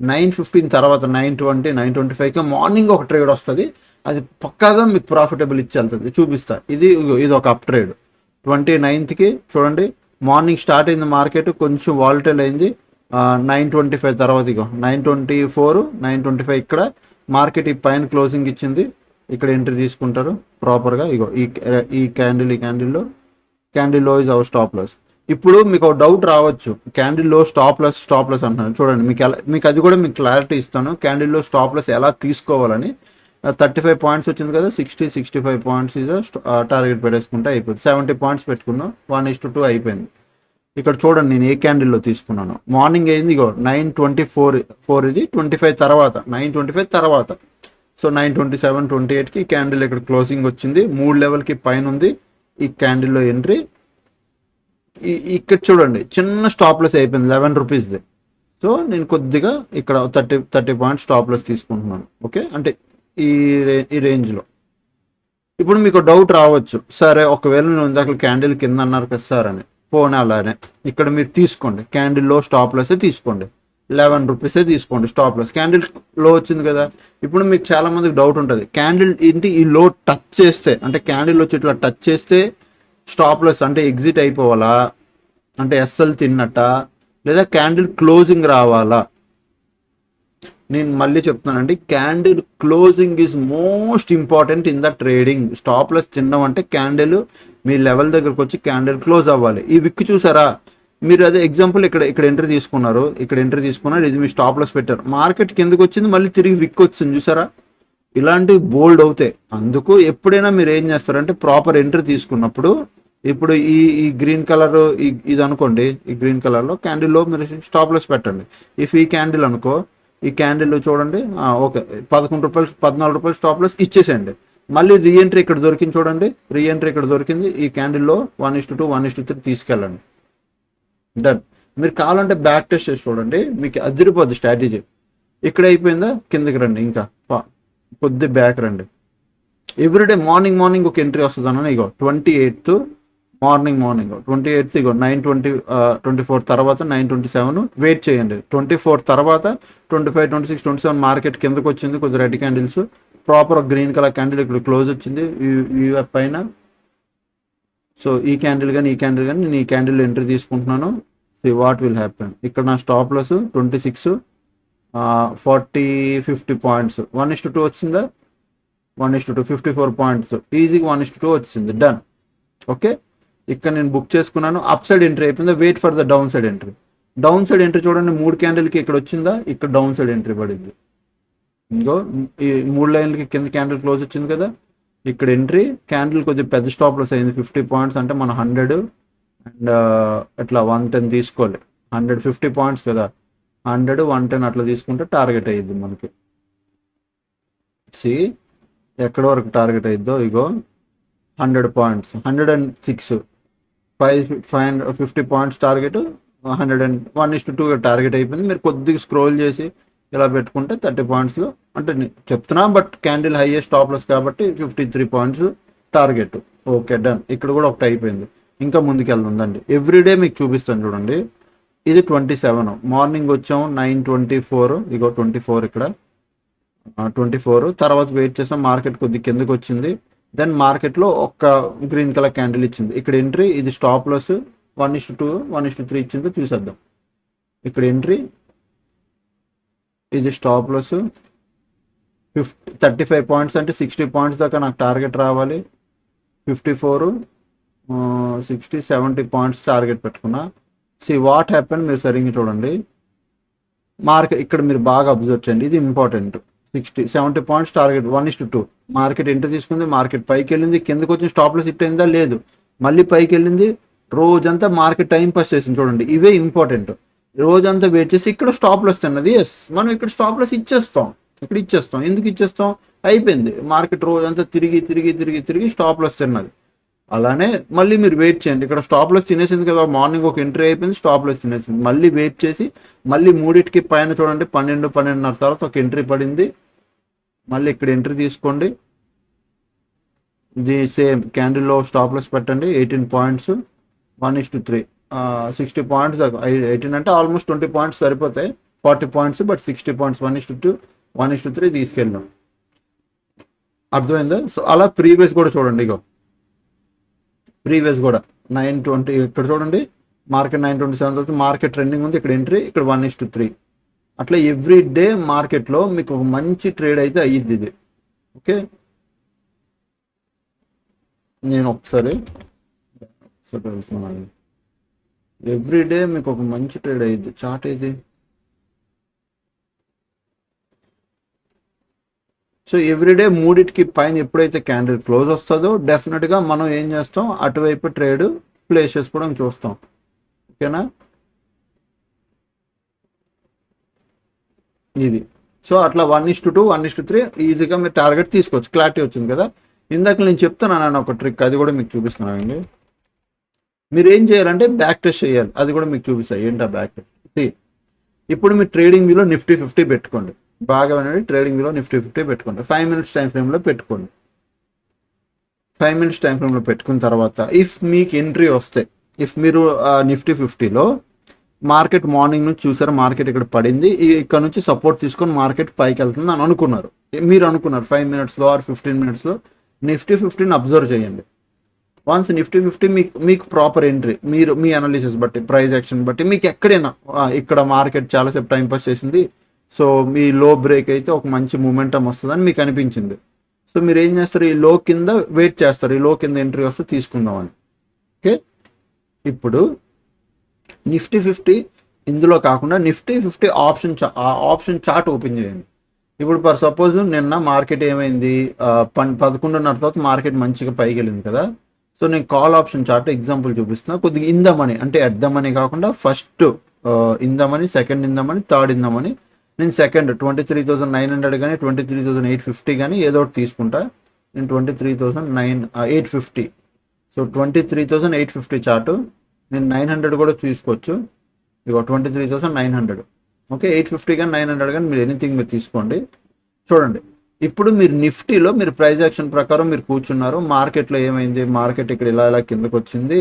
9:15 తర్వాత 9:20, 9:25కి మార్నింగ్ ఒక ట్రేడ్ వస్తుంది. అది పక్కాగా మీకు ప్రాఫిటబుల్ ఇచ్చి వెళ్తుంది. చూపిస్తా. ఇది ఒక అప్ ట్రేడ్ 29కి చూడండి, మార్నింగ్ స్టార్ట్ అయింది మార్కెట్, కొంచెం వాలటైల్ అయింది. 9:25 తర్వాత 9:24, 9:25 ఇక్కడ మార్కెట్ ఈ పైన క్లోజింగ్ ఇచ్చింది. ఇక్కడ ఎంట్రీ తీసుకుంటారు ప్రాపర్గా. ఈ క్యాండిల్లో ఇస్ అవర్ స్టాప్ లాస్. ఇప్పుడు మీకు డౌట్ రావచ్చు, క్యాండిల్లో స్టాప్ లాస్ అంటున్నాను. చూడండి, మీకు అది కూడా మీకు క్లారిటీ ఇస్తాను. క్యాండిల్లో స్టాప్ లాస్ ఎలా తీసుకోవాలని. 35 పాయింట్స్ వచ్చింది కదా, 65 పాయింట్స్ ఇది టార్గెట్ పెట్టేసుకుంటే అయిపోయింది. 70 పాయింట్స్ పెట్టుకున్నాం, 1:2 అయిపోయింది. ఇక్కడ చూడండి, నేను ఏ క్యాండిల్లో తీసుకున్నాను. మార్నింగ్ అయింది 9:24 ఇది 25 తర్వాత 9:25 తర్వాత. సో 9:27, 28కి క్యాండిల్ ఇక్కడ క్లోజింగ్ వచ్చింది. 3 లెవెల్కి పైన ఉంది ఈ క్యాండిల్లో ఎంట్రీ. ఇక్కడ చూడండి, చిన్న స్టాప్ లాస్ అయిపోయింది, 11 రూపీస్ది. సో నేను కొద్దిగా ఇక్కడ 30 పాయింట్స్ స్టాప్ లాస్ తీసుకుంటున్నాను. ఓకే, అంటే ఈ రేంజ్లో. ఇప్పుడు మీకు డౌట్ రావచ్చు, సరే ఒకవేళ నేను ఇందాక క్యాండిల్ కింద అన్నారు కదా సార్ అని, పోనీ అలానే ఇక్కడ మీరు తీసుకోండి, క్యాండిల్లో స్టాప్ లాసే తీసుకోండి, 11 రూపీసే తీసుకోండి స్టాప్ లాస్. క్యాండిల్ లో వచ్చింది కదా. ఇప్పుడు మీకు చాలా మందికి డౌట్ ఉంటుంది, క్యాండిల్ ఏంటి ఈ లో టచ్ చేస్తే, అంటే క్యాండిల్ వచ్చి ఇట్లా టచ్ చేస్తే స్టాప్ లాస్ అంటే ఎగ్జిట్ అయిపోవాలా, అంటే ఎస్ఎల్ తిన్నట్ట, లేదా క్యాండిల్ క్లోజింగ్ రావాలా? నేను మళ్ళీ చెప్తున్నానండి, candle closing is most important in the trading. Stop loss తినడం అంటే క్యాండిల్ మీ లెవెల్ దగ్గరకు వచ్చి క్యాండిల్ క్లోజ్ అవ్వాలి. ఈ విక్ చూసారా మీరు, అదే ఎగ్జాంపుల్ ఇక్కడ ఇక్కడ ఎంట్రీ తీసుకున్నారు, ఇక్కడ ఎంట్రీ తీసుకున్నారు, ఇది మీ స్టాప్ లాస్ పెట్టారు, మార్కెట్ కిందకు వచ్చింది, మళ్ళీ తిరిగి విక్ వచ్చింది చూసారా. ఇలాంటివి బోల్డ్ అవుతాయి. అందుకు ఎప్పుడైనా మీరు ఏం చేస్తారంటే ప్రాపర్ ఎంట్రీ తీసుకున్నప్పుడు, ఇప్పుడు ఈ ఈ గ్రీన్ కలర్ ఇది అనుకోండి, ఈ గ్రీన్ కలర్లో క్యాండిల్లో మీరు స్టాప్ లాస్ పెట్టండి. ఇఫ్ ఈ క్యాండిల్ అనుకో, ఈ క్యాండిల్ చూడండి, ఓకే 11 రూపాయలు 14 రూపాయలు స్టాప్ లాస్ ఇచ్చేసేయండి. మళ్ళీ రీఎంట్రీ ఇక్కడ దొరికింది చూడండి, రీఎంట్రీ ఇక్కడ దొరికింది, ఈ క్యాండిల్లో 1:2 1:3 తీసుకెళ్ళండి. డన్. మీరు కావాలంటే బ్యాక్ టెస్ట్ చేసి చూడండి, మీకు అదిరిపోద్ది స్ట్రాటజీ. ఇక్కడ అయిపోయిందా, కిందకి రండి, ఇంకా కొద్ది బ్యాక్ రండి. ఎవ్రీడే మార్నింగ్ ఒక ఎంట్రీ వస్తుంది అన్న, ఇగో 28th మార్నింగ్ 28th ఇగో 9:24 తర్వాత 9:27 వెయిట్ చేయండి. 24 తర్వాత 25 26 27 మార్కెట్ కిందకు వచ్చింది, కొద్ది red candles, proper green colour candle ఇక్కడ క్లోజ్ వచ్చింది పైన. సో ఈ క్యాండిల్ కానీ నేను ఈ క్యాండిల్ ఎంట్రీ తీసుకుంటున్నాను. See what will happen. ఇక్కడ నా స్టాప్ లాస్ 26 40 50 పాయింట్స్, 1:2 వచ్చిందా, 1:2 54 పాయింట్స్, ఈజీగా 1:2 వచ్చింది. డన్. ఓకే, ఇక్కడ నేను బుక్ చేసుకున్నాను. అప్ సైడ్ ఎంట్రీ అయిపోయిందా, wait for the downside entry. Downside entry చూడండి, 3 క్యాండిల్కి ఇక్కడ వచ్చిందా, ఇక్కడ డౌన్ సైడ్ ఎంట్రీ పడింది. ఇంకో ఈ 3 లైన్లకి కింద క్యాండిల్ క్లోజ్ వచ్చింది కదా, ఇక్కడ ఎంట్రీ, క్యాండిల్ కొద్దిగా పెద్ద స్టాప్ లాస్ అయింది 50 పాయింట్స్, అంటే మన 100 అండ్ అట్లా 110 తీసుకోవాలి. 150 పాయింట్స్ కదా, 100 110 అట్లా తీసుకుంటే టార్గెట్ అయ్యిద్ది మనకి. సి ఎక్కడ వరకు టార్గెట్ అయ్యిద్దో, ఇగో 100 పాయింట్స్, 106 550 పాయింట్స్ టార్గెట్, 1:2 టార్గెట్ అయిపోయింది. మీరు కొద్దిగా స్క్రోల్ చేసి ఇలా పెట్టుకుంటే 30 పాయింట్స్లో, అంటే చెప్తున్నా but candle highest stop loss కాబట్టి 53 పాయింట్స్ టార్గెట్. Okay done. ఇక్కడ కూడా ఒకటి అయిపోయింది. ఇంకా ముందుకు వెళ్తుందండి. ఎవ్రీడే మీకు చూపిస్తాను చూడండి. ఇది 27 మార్నింగ్ వచ్చాము 9:24, ఇగో 24 ఇక్కడ 24 తర్వాత వెయిట్ చేసాం, మార్కెట్ కొద్ది కిందకి వచ్చింది. దెన్ మార్కెట్లో ఒక గ్రీన్ కలర్ క్యాండిల్ ఇచ్చింది, ఇక్కడ ఎంట్రీ, ఇది స్టాప్ లాస్ 1:2 1:3 ఇచ్చిందో చూసేద్దాం. ఇక్కడ ఎంట్రీ, ఇది స్టాప్ లాస్ 35 పాయింట్స్, అంటే 60 పాయింట్స్ దాకా నాకు టార్గెట్ రావాలి. 54 60 70 పాయింట్స్ టార్గెట్ పెట్టుకున్నా. సి వాట్ హ్యాపెన్, మీరు సరిగ్గా చూడండి. మార్కెట్ ఇక్కడ మీరు బాగా అబ్జర్వ్ చేయండి, ఇది important. 60 70 points target, 1:2 market entry తీసుకుంది, మార్కెట్ పైకి వెళ్ళింది, కిందకి వచ్చి స్టాప్ లాస్ హిట్ అయిందా లేదు, మళ్ళీ పైకి వెళ్ళింది. రోజంతా మార్కెట్ టైం పాస్ చేసింది చూడండి, ఇవే ఇంపార్టెంట్. రోజంతా వెయిట్ చేసి ఇక్కడ స్టాప్ లాస్ తిన్నది, ఎస్ మనం ఇక్కడ స్టాప్ లాస్ ఇచ్చేస్తాం, ఇక్కడ ఇచ్చేస్తాం. ఎందుకు ఇచ్చేస్తాం, అయిపోయింది మార్కెట్ రోజంతా తిరిగి స్టాప్ లాస్ తిన్నది. అలానే మళ్ళీ మీరు వెయిట్ చేయండి, ఇక్కడ స్టాప్ లాస్ తినేసింది కదా, మార్నింగ్ ఒక ఎంట్రీ అయిపోయింది, స్టాప్ లాస్ తినేసింది, మళ్ళీ వెయిట్ చేసి మళ్ళీ 3కి పైన చూడండి 12 12:30 తర్వాత ఒక ఎంట్రీ పడింది, మళ్ళీ ఇక్కడ ఎంట్రీ తీసుకోండి. ఇది సేమ్ క్యాండిల్లో స్టాప్ లాస్ పెట్టండి, 18 పాయింట్స్ 1:3 60 పాయింట్స్ దాకా. 18 అంటే ఆల్మోస్ట్ 20 పాయింట్స్ సరిపోతాయి, 40 పాయింట్స్ బట్ 60 పాయింట్స్ 1:2 1:3 తీసుకెళ్ళాం. అర్థమైందా? సో అలా ప్రీవియస్ కూడా చూడండి, ఇగో ప్రీవియస్ కూడా 9:20 ఇక్కడ చూడండి, మార్కెట్ 9:27 తర్వాత మార్కెట్ ట్రెండింగ్ ఉంది, ఇక్కడ ఎంట్రీ, ఇక్కడ 1:3. అట్లా ఎవ్రీ డే మార్కెట్లో మీకు ఒక మంచి ట్రేడ్ అయితే అయ్యిద్ది ఇది. ఓకే, నేను ఒకసారి తెలుసుకున్నాను, ఎవ్రీ డే మీకు ఒక మంచి ట్రేడ్ అయ్యిద్ది. చార్ట్ ఇది. సో ఎవ్రీడే 3కి పైన ఎప్పుడైతే క్యాండిల్ క్లోజ్ వస్తుందో డెఫినెట్గా మనం ఏం చేస్తాం, అటువైపు ట్రేడ్ ప్లేస్ చేసుకోవడం చూస్తాం. ఓకేనా, ఇది. సో అట్లా 1:2 1:3 ఈజీగా మీరు టార్గెట్ తీసుకోవచ్చు. క్లారిటీ వచ్చింది కదా. ఇందాక నేను చెప్తున్నాను ఒక ట్రిక్, అది కూడా మీకు చూపిస్తున్నానండి. మీరు ఏం చేయాలంటే బ్యాక్ టెస్ట్ చేయాలి, అది కూడా మీకు చూపిస్తాయి. ఏంటా బ్యాక్ టెస్ట్? ఇప్పుడు మీరు ట్రేడింగ్ వ్యూలో నిఫ్టీ 50 పెట్టుకోండి, బాగా ట్రేడింగ్ వ్యూలో నిఫ్టీ 50 పెట్టుకోండి, 5 minutes టైం ఫ్రేమ్లో పెట్టుకోండి. 5 మినిట్స్ టైం ఫ్రేమ్లో పెట్టుకున్న తర్వాత ఇఫ్ మీకు ఎంట్రీ వస్తే, ఇఫ్ మీరు నిఫ్టీ 50లో మార్కెట్ మార్నింగ్ నుంచి చూసారు, మార్కెట్ ఇక్కడ పడింది, ఇక్కడ నుంచి సపోర్ట్ తీసుకొని మార్కెట్ పైకి వెళ్తుంది అని అనుకున్నారు, మీరు అనుకున్నారు 5 మినిట్స్లో ఆర్ 15 మినిట్స్లో నిఫ్టీ 50ని అబ్జర్వ్ చేయండి. వన్స్ నిఫ్టీ 50 మీకు ప్రాపర్ ఎంట్రీ, మీరు మీ అనాలిసిస్ బట్టి, ప్రైస్ యాక్షన్ బట్టి మీకు ఎక్కడైనా ఇక్కడ మార్కెట్ చాలాసేపు టైం పాస్ చేసింది, సో మీ లో బ్రేక్ అయితే ఒక మంచి మూమెంటం వస్తుందని మీకు అనిపించింది, సో మీరు ఏం చేస్తారు, ఈ లో కింద వెయిట్ చేస్తారు, ఈ లో కింద ఎంట్రీ వస్తే తీసుకుందామని. ఓకే, ఇప్పుడు నిఫ్టీ 50 ఇందులో కాకుండా నిఫ్టీ 50 ఆప్షన్ చార్ట్ ఓపెన్ చేయండి. ఇప్పుడు ఫర్ సపోజ్ నిన్న మార్కెట్ ఏమైంది, 11:30 తర్వాత మార్కెట్ మంచిగా పైకి వెళ్ళింది కదా, సో నేను కాల్ ఆప్షన్ చార్ట్ ఎగ్జాంపుల్ చూపిస్తున్నా. కొద్దిగా ఇందమని అంటే ఎట్ ద మనీ కాకుండా ఫస్ట్ ఇందమని, సెకండ్ ఇందమని, థర్డ్ ఇందమని, నేను సెకండ్ 23,900 కానీ 23,850 కానీ ఏదో ఒకటి తీసుకుంటా. నేను 23,850, సో 23,850 చార్టు, నేను 900 కూడా తీసుకోవచ్చు. ఇక 23,900, ఓకే, 850 కానీ 900 కానీ మీరు ఎనీథింగ్ మీరు తీసుకోండి. చూడండి, ఇప్పుడు మీరు నిఫ్టీలో మీరు ప్రైస్ యాక్షన్ ప్రకారం మీరు కూర్చున్నారు, మార్కెట్లో ఏమైంది, మార్కెట్ ఇక్కడ ఇలా కిందకు వచ్చింది,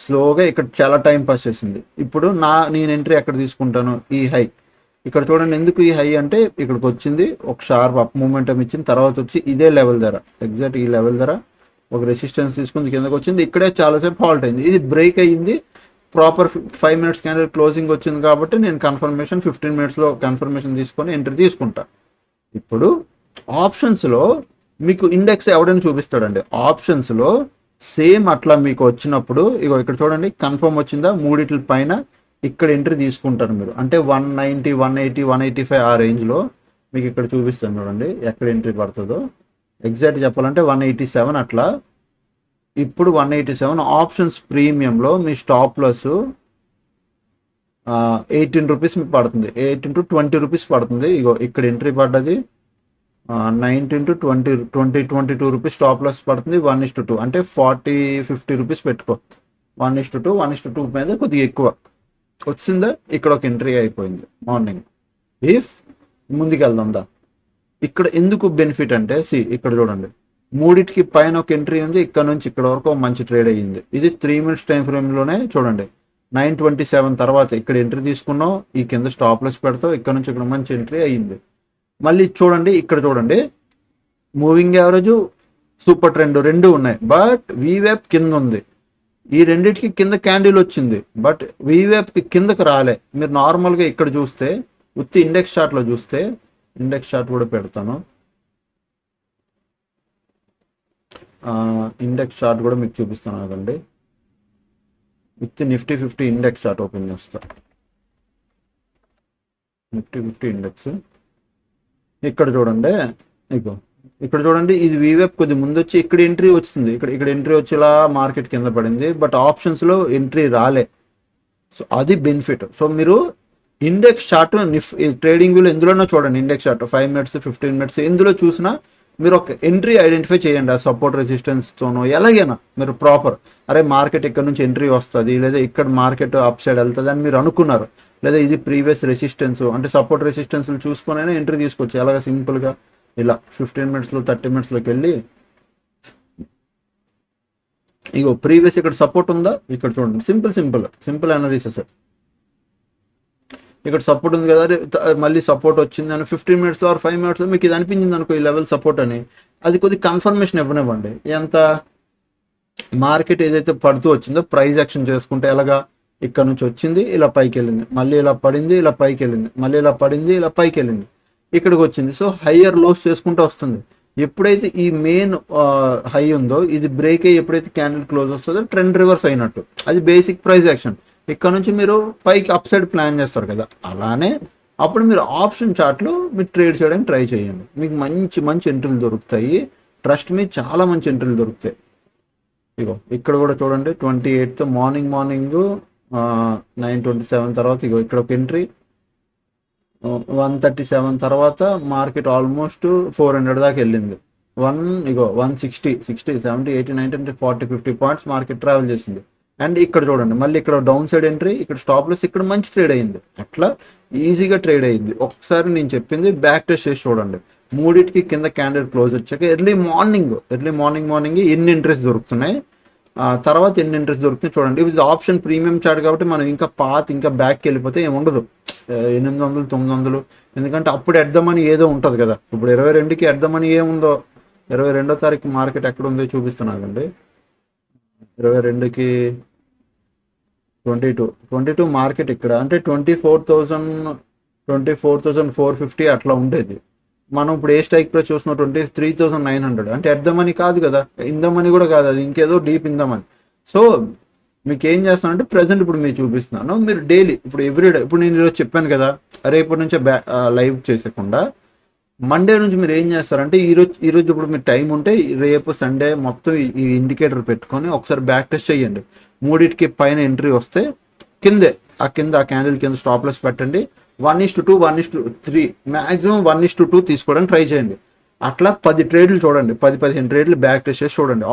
స్లోగా ఇక్కడ చాలా టైం పాస్ చేసింది. ఇప్పుడు నేను ఎంట్రీ ఎక్కడ తీసుకుంటాను, ఈ హై ఇక్కడ చూడండి. ఎందుకు ఈ హై అంటే ఇక్కడికి వచ్చింది, ఒక షార్ప్ అప్ మూమెంటం ఇచ్చింది, తర్వాత వచ్చి ఇదే లెవెల్ ధర, ఎగ్జాక్ట్ ఈ లెవెల్ ధర ఒక రెసిస్టెన్స్ తీసుకుంది, కిందకు వచ్చింది, ఇక్కడే చాలాసేపు హాల్ట్ అయింది, ఇది బ్రేక్ అయ్యింది, ప్రాపర్ 5 మినిట్స్ క్యాండిల్ క్లోజింగ్ వచ్చింది కాబట్టి నేను కన్ఫర్మేషన్ 15 మినిట్స్లో కన్ఫర్మేషన్ తీసుకొని ఎంట్రీ తీసుకుంటా. ఇప్పుడు ఆప్షన్స్లో మీకు ఇండెక్స్ ఎవడని చూపిస్తాడండి, ఆప్షన్స్లో సేమ్ అట్లా మీకు వచ్చినప్పుడు ఇగో ఇక్కడ చూడండి, కన్ఫర్మ్ వచ్చిందా, మూడిట్ల పైన ఇక్కడ ఎంట్రీ తీసుకుంటారు మీరు, అంటే 190, 180, 185 ఆ రేంజ్లో మీకు ఇక్కడ చూపిస్తాను చూడండి ఎక్కడ ఎంట్రీ పడుతుందో. ఎగ్జాక్ట్ చెప్పాలంటే 187 అట్లా. ఇప్పుడు 187 ఆప్షన్స్ ప్రీమియంలో మీ స్టాప్ లాస్ 18 రూపీస్ మీకు పడుతుంది, 8 into 20 రూపీస్ పడుతుంది. ఇగో ఇక్కడ ఎంట్రీ పడ్డది 19 into 22 రూపీస్ స్టాప్ లాస్ పడుతుంది, 1:2 అంటే 40-50 రూపీస్ పెట్టుకో, 1:2, 1:2 మీద కొద్దిగా ఎక్కువ వచ్చిందా, ఇక్కడ ఒక ఎంట్రీ అయిపోయింది మార్నింగ్. ఇఫ్ ముందుకెళ్దాం దా, ఇక్కడ ఎందుకు బెనిఫిట్ అంటే ఇక్కడ చూడండి, మూడిటికి పైన ఒక ఎంట్రీ ఉంది, ఇక్కడ నుంచి ఇక్కడ వరకు మంచి ట్రేడ్ అయ్యింది. ఇది 3 మినిట్స్ టైం ఫ్రేమ్లోనే చూడండి, 9:27 తర్వాత ఇక్కడ ఎంట్రీ తీసుకున్నాం, ఈ కింద స్టాప్ లాస్ పెడతాం, ఇక్కడ నుంచి ఇక్కడ మంచి ఎంట్రీ అయ్యింది. మళ్ళీ చూడండి, ఇక్కడ చూడండి, మూవింగ్ యావరేజ్, సూపర్ ట్రెండ్ రెండు ఉన్నాయి, బట్ వీవేప్ కింద ఉంది. ఈ రెండింటికి కింద క్యాండిల్ వచ్చింది, బట్ వీవేప్కి కిందకి రాలే. మీరు నార్మల్గా ఇక్కడ చూస్తే, ఉత్తి ఇండెక్స్ చార్ట్లో చూస్తే, ఇండెక్స్ చార్ట్ కూడా పెడతాను, ఇండెక్స్ చార్ట్ కూడా మీకు చూపిస్తాను కదండి. With Nifty 50 index chart open చేస్తా. నిఫ్టీ 50 ఇండెక్స్ ఇక్కడ చూడండి, ఇక్కడ చూడండి, ఇది వీవేప్ కొద్ది ముందు వచ్చి ఇక్కడ ఎంట్రీ వచ్చింది, ఇక్కడ ఎంట్రీ వచ్చేలా మార్కెట్ కింద పడింది, బట్ ఆప్షన్స్లో ఎంట్రీ రాలే. సో అది బెనిఫిట్. సో మీరు ఇండెక్స్ చార్ట్ ట్రేడింగ్ వ్యూలో ఎందులోనో చూడండి, ఇండెక్స్ చార్ట్ 5 మినిట్స్ 15 మినిట్స్ ఎందులో చూసినా మీరు ఒక ఎంట్రీ ఐడెంటిఫై చేయండి, ఆ సపోర్ట్ రెసిస్టెన్స్తోనో ఎలాగైనా మీరు ప్రాపర్, అరే మార్కెట్ ఇక్కడ నుంచి ఎంట్రీ వస్తుంది, లేదా ఇక్కడ మార్కెట్ అప్ సైడ్ వెళ్తుంది అని మీరు అనుకున్నారు, లేదా ఇది ప్రీవియస్ రెసిస్టెన్స్ అంటే సపోర్ట్ రెసిస్టెన్స్లు చూసుకొని ఎంట్రీ తీసుకోవచ్చు. అలాగా సింపుల్గా ఇలా 15 మినిట్స్లో 30 మినిట్స్లోకి వెళ్ళి ఇగో ప్రీవియస్ ఇక్కడ సపోర్ట్ ఉందా, ఇక్కడ చూడండి, సింపుల్ అనాలిసిస్. ఇక్కడ సపోర్ట్ ఉంది కదా, మళ్ళీ సపోర్ట్ వచ్చింది అని 15 మినిట్స్లో ఆర్ 5 మినిట్స్లో మీకు ఇది అనిపించింది అనుకో, ఈ లెవెల్ సపోర్ట్ అని, అది కొద్దిగా కన్ఫర్మేషన్ ఇవ్వనివ్వండి. ఎంత మార్కెట్ ఏదైతే పడుతూ వచ్చిందో ప్రైస్ యాక్షన్ చేసుకుంటే ఎలాగా, ఇక్కడ నుంచి వచ్చింది, ఇలా పైకి వెళ్ళింది, మళ్ళీ ఇలా పడింది, ఇలా పైకి వెళ్ళింది, మళ్ళీ ఇలా పడింది, ఇలా పైకి వెళ్ళింది, ఇక్కడికి వచ్చింది. సో హయ్యర్ లోస్ చేసుకుంటూ వస్తుంది. ఎప్పుడైతే ఈ మెయిన్ హై ఉందో ఇది బ్రేక్ అయ్యి ఎప్పుడైతే క్యాండిల్ క్లోజ్ వస్తుందో ట్రెండ్ రివర్స్ అయినట్టు, అది బేసిక్ ప్రైస్ యాక్షన్. ఇక్కడ నుంచి మీరు పైకి అప్ సైడ్ ప్లాన్ చేస్తారు కదా, అలానే అప్పుడు మీరు ఆప్షన్ చార్ట్లో మీరు ట్రేడ్ చేయడానికి ట్రై చేయండి, మీకు మంచి ఎంట్రీలు దొరుకుతాయి. ట్రస్ట్ మీ, చాలా మంచి ఎంట్రీలు దొరుకుతాయి. ఇగో ఇక్కడ కూడా చూడండి, 28th మార్నింగ్ 9:27 తర్వాత ఇగో ఇక్కడ ఒక ఎంట్రీ, 137 తర్వాత మార్కెట్ ఆల్మోస్ట్ 400 దాకా వెళ్ళింది, 160, 70, 80, 90, 40, 50 పాయింట్స్ మార్కెట్ ట్రావెల్ చేసింది. అండ్ ఇక్కడ చూడండి, మళ్ళీ ఇక్కడ డౌన్ సైడ్ ఎంట్రీ, ఇక్కడ స్టాప్ లాస్, ఇక్కడ మంచి ట్రేడ్ అయ్యింది, అట్లా ఈజీగా ట్రేడ్ అయ్యింది. ఒకసారి నేను చెప్పింది బ్యాక్ టెస్ట్ చేసి చూడండి, మూడింటికి కింద క్యాండిల్ క్లోజ్ వచ్చాక ఎర్లీ మార్నింగ్ ఎన్ని ఇంట్రెస్ట్ దొరుకుతున్నాయి, తర్వాత ఎన్ని ఇంట్రెస్ట్ దొరుకుతుంది చూడండి. ఇది ఆప్షన్ ప్రీమియం చార్ట్ కాబట్టి మనం ఇంకా బ్యాక్కి వెళ్ళిపోతే ఏముండదు 800 900, ఎందుకంటే అప్పుడు ఎడ్దామని ఏదో ఉంటుంది కదా. ఇప్పుడు 22కి ఎడ్దామని ఏముందో, 22వ తారీఖు మార్కెట్ ఎక్కడ ఉందో చూపిస్తున్నానండి. 22కి 22 మార్కెట్ ఇక్కడ అంటే 24,450 అట్లా ఉండేది. మనం ఇప్పుడు ఏ స్ట్రైక్ ప్రైస్ చూస్తున్నా 23,900 అంటే ఎడ్దామని కాదు కదా, ఇందామని కూడా కాదు, అది ఇంకేదో డీప్ ఇందామని. సో మీకు ఏం చేస్తానంటే ప్రజెంట్ ఇప్పుడు మీరు చూపిస్తున్నాను, మీరు డైలీ ఇప్పుడు ఎవ్రీడే, ఇప్పుడు నేను ఈరోజు చెప్పాను కదా రేపటి నుంచే లైవ్ చేసేకుండా మండే నుంచి మీరు ఏం చేస్తారంటే ఈరోజు ఇప్పుడు మీరు టైం ఉంటే రేపు సండే మొత్తం ఈ ఇండికేటర్ పెట్టుకొని ఒకసారి బ్యాక్ టెస్ట్ చేయండి. మూడింటికి పైన ఎంట్రీ వస్తే కింద ఆ క్యాండిల్ కింద స్టాప్ లాస్ పెట్టండి. 1:2 1:3 మ్యాక్సిమం 1:2 తీసుకోవడానికి ట్రై చేయండి. అట్లా 10 ట్రేడ్లు చూడండి, 10-15 ట్రేడ్లు బ్యాక్ టెస్ట్ చేసి చూడండి.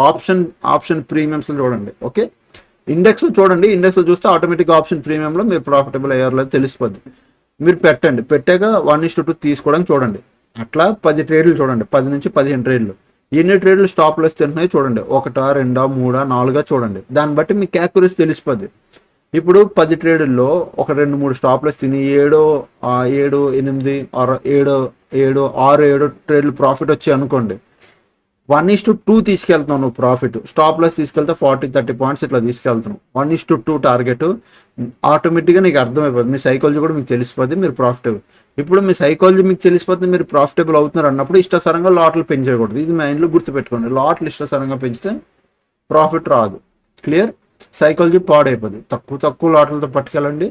ఆప్షన్ ప్రీమియమ్స్ చూడండి. ఓకే, ఇండెక్స్ చూడండి, ఇండెక్స్ చూస్తే ఆటోమేటిక్ ఆప్షన్ ప్రీమియంలో మీరు ప్రాఫిటబుల్ అయ్యారో లేదో తెలిసిపోద్ది. మీరు పెట్టాక 1:2 తీసుకోవడానికి చూడండి. అట్లా 10 ట్రేడ్లు చూడండి, 10 నుంచి 15 ట్రేడ్లు. ఎన్ని ట్రేడ్లు స్టాప్ లాస్ తింటున్నాయి చూడండి, 1, 2, 3, 4 చూడండి. దాన్ని బట్టి మీకు యాక్యురసీ తెలిసిపోద్ది. ఇప్పుడు 10 ట్రేడుల్లో ఒక 2-3 స్టాప్ లాస్ తిని 7, 8, 7 ట్రేడ్లు ప్రాఫిట్ వచ్చి అనుకోండి, 1:2 తీసుకెళ్తున్నావు నువ్వు ప్రాఫిట్. స్టాప్ లాస్ తీసుకెళ్తే 40-30 పాయింట్స్ ఇట్లా తీసుకెళ్తున్నావు. 1:2 టార్గెట్ ఆటోమేటిక్గా నీకు అర్థమైపోతుంది, మీ సైకాలజీ కూడా మీకు తెలిసిపోతుంది, మీరు ప్రాఫిటబుల్. ఇప్పుడు మీ సైకాలజీ మీకు తెలిసిపోతుంది, మీరు ప్రాఫిటబుల్ అవుతున్నారు అన్నప్పుడు ఇష్టసరంగా లాట్లు పెంచకూడదు. ఇది మైండ్లో గుర్తుపెట్టుకోండి, లాట్లు ఇష్టసరంగా పెంచితే ప్రాఫిట్ రాదు. క్లియర్? సైకాలజీ పాడైపోతుంది. తక్కువ లాట్లతో పట్టుకెళ్ళండి,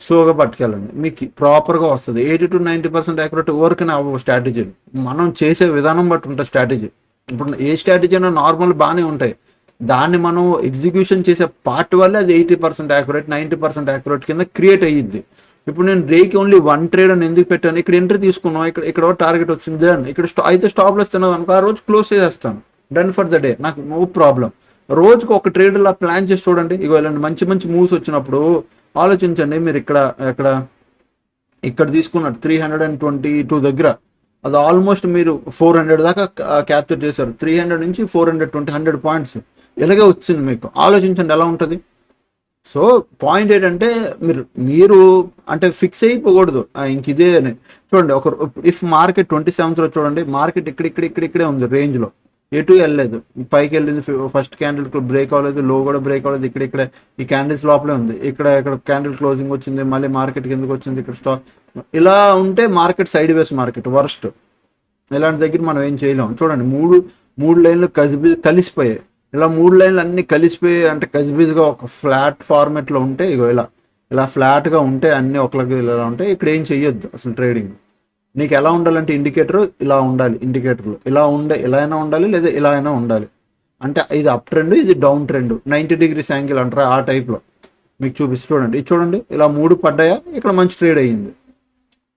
స్లోగా పట్టుకెళ్ళండి, మీకు ప్రాపర్గా వస్తుంది. 80-90% యాక్యురేట్ వర్క్ని అవ్వవు స్ట్రాటజీలు. మనం చేసే విధానం బట్టి ఉంటుంది స్ట్రాటజీ. ఇప్పుడు ఏ స్ట్రాటజీ అయినా నార్మల్ బాగానే ఉంటాయి, దాన్ని మనం ఎగ్జిక్యూషన్ చేసే పార్ట్ వల్లే అది 80% యాక్యురేట్ 90% యాక్యురేట్ కింద క్రియేట్ అయ్యిద్ది. ఇప్పుడు నేను డేకి ఓన్లీ 1 ట్రేడ్ అని ఎందుకు పెట్టాను, ఇక్కడ ఎంట్రీ తీసుకున్నాం, ఇక్కడ టార్గెట్ వచ్చింది, దెన్ ఇక్కడ అయితే స్టాప్ లాస్ తిన్నది అనుకో, ఆ రోజు క్లోజ్ చేసేస్తాను, డన్ ఫర్ ద డే, నాకు నో ప్రాబ్లం. రోజుకు ఒక ట్రేడ్ లా ప్లాన్ చేసి చూడండి. ఇగో ఇలాంటి మంచి మూవ్స్ వచ్చినప్పుడు ఆలోచించండి. మీరు ఇక్కడ తీసుకున్నారు 322 దగ్గర, అది ఆల్మోస్ట్ మీరు 400 దాకా క్యాప్చర్ చేశారు. 300 నుంచి 420 100 పాయింట్స్ ఇలాగే వచ్చింది. మీకు ఆలోచించండి ఎలా ఉంటుంది. సో పాయింట్ ఏంటంటే మీరు అంటే ఫిక్స్ అయిపోకూడదు ఇంక ఇదే అని. చూడండి, ఇఫ్ మార్కెట్ 27th చూడండి, మార్కెట్ ఇక్కడే ఉంది రేంజ్లో, ఎటు వెళ్ళలేదు, పైకి వెళ్ళింది, ఫస్ట్ క్యాండిల్ బ్రేక్ అవ్వలేదు, లో కూడా బ్రేక్ అవ్వలేదు, ఇక్కడ ఈ క్యాండిల్స్ లోపలే ఉంది, ఇక్కడ క్యాండిల్ క్లోజింగ్ వచ్చింది, మళ్ళీ మార్కెట్ కిందకి వచ్చింది, ఇక్కడ స్టాక్. ఇలా ఉంటే మార్కెట్ సైడ్ వేస్ మార్కెట్ వర్స్ట్. ఇలాంటి దగ్గర మనం ఏం చేయలేం. చూడండి, మూడు లైన్లు కలిసిపోయాయి. ఇలా 3 లైన్లు అన్ని కలిసిపోయి అంటే గజిబిజిగా ఒక ఫ్లాట్ ఫార్మేట్లో ఉంటే, ఇగో ఇలా ఫ్లాట్గా ఉంటే అన్ని ఒకరికి ఇలా ఉంటాయి. ఇక్కడ ఏం చెయ్యొద్దు అసలు ట్రేడింగ్. నీకు ఎలా ఉండాలంటే ఇండికేటర్ ఇలా ఉండాలి, ఇండికేటర్లు ఇలా అయినా ఉండాలి, లేదా ఇలా అయినా ఉండాలి. అంటే ఇది అప్ ట్రెండ్, ఇది డౌన్ ట్రెండ్, 90 degrees యాంగిల్ అంటారా ఆ టైప్లో మీకు చూపిస్తే చూడండి. ఇది చూడండి, ఇలా 3 పడ్డాయా, ఇక్కడ మంచి ట్రేడ్ అయ్యింది.